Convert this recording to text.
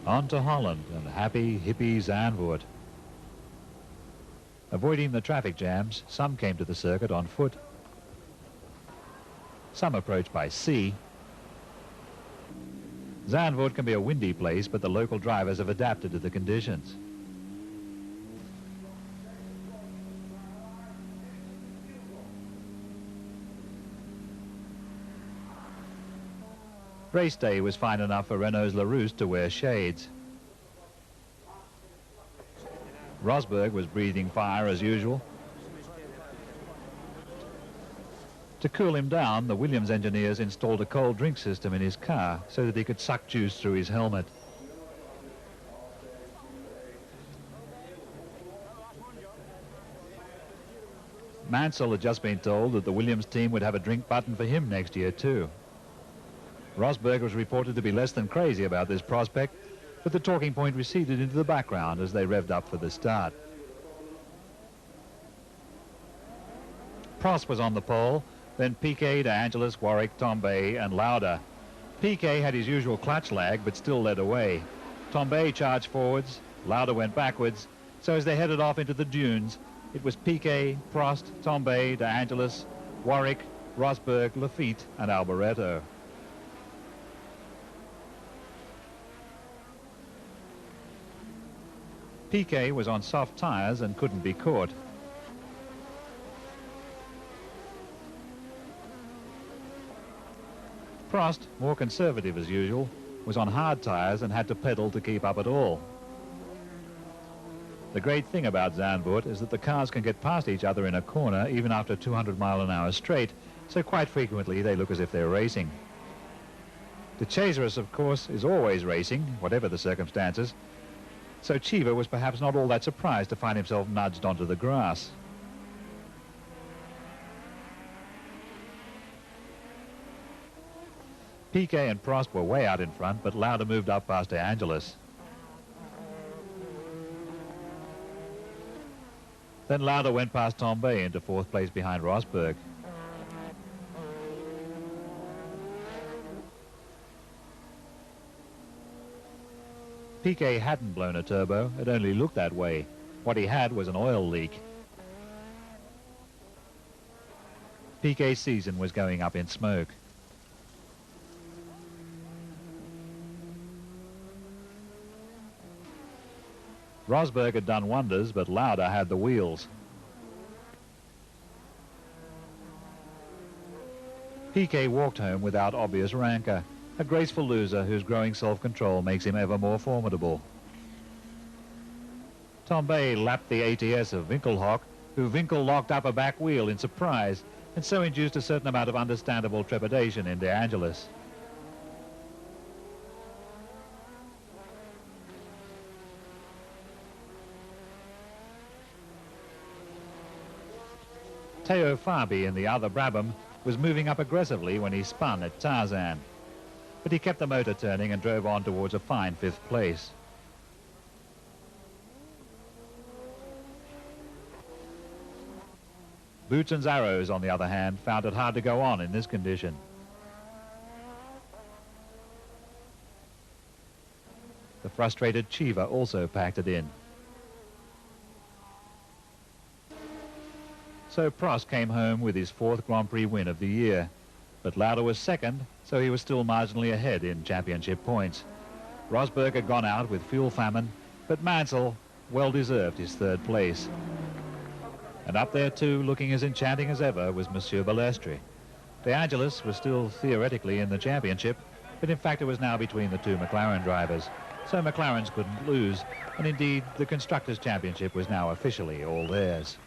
On to Holland and happy hippie Zandvoort. Avoiding the traffic jams, some came to the circuit on foot. Some approached by sea. Zandvoort can be a windy place, but the local drivers have adapted to the conditions. Race day was fine enough for Renault's Larousse to wear shades. Rosberg was breathing fire as usual. To cool him down, the Williams engineers installed a cold drink system in his car so that he could suck juice through his helmet. Mansell had just been told that the Williams team would have a drink button for him next year too. Rosberg was reported to be less than crazy about this prospect, but the talking point receded into the background as they revved up for the start. Prost was on the pole, then Piquet, De Angelis, Warwick, Tambay and Lauda. Piquet had his usual clutch lag but still led away. Tambay charged forwards, Lauda went backwards, so as they headed off into the dunes, it was Piquet, Prost, Tambay, De Angelis, Warwick, Rosberg, Lafitte and Alboreto. Piquet was on soft tyres and couldn't be caught. Prost, more conservative as usual, was on hard tyres and had to pedal to keep up at all. The great thing about Zandvoort is that the cars can get past each other in a corner even after 200-mile-an-hour straight, so quite frequently they look as if they're racing. The Chaserus, of course, is always racing, whatever the circumstances, so Chiva was perhaps not all that surprised to find himself nudged onto the grass. Piquet and Prost were way out in front, but Lauda moved up past De Angelis. Then Lauda went past Tambay into fourth place behind Rosberg. Piquet hadn't blown a turbo, it only looked that way. What he had was an oil leak. Piquet's season was going up in smoke. Rosberg had done wonders, but Lauda had the wheels. Piquet walked home without obvious rancor, a graceful loser whose growing self-control makes him ever more formidable. Tambay lapped the ATS of Winkelhock, who Winkel locked up a back wheel in surprise, and so induced a certain amount of understandable trepidation in De Angelis. Theo Fabi in the other Brabham was moving up aggressively when he spun at Tarzan, but he kept the motor turning and drove on towards a fine fifth place. Boots and Arrows, on the other hand, found it hard to go on in this condition. The frustrated Chiva also packed it in. So Prost came home with his fourth Grand Prix win of the year. But Lauda was second, so he was still marginally ahead in championship points. Rosberg had gone out with fuel famine, but Mansell well deserved his third place. And up there too, looking as enchanting as ever, was Monsieur Balestre. De Angelis was still theoretically in the championship, but in fact it was now between the two McLaren drivers. So McLarens couldn't lose, and indeed the Constructors' Championship was now officially all theirs.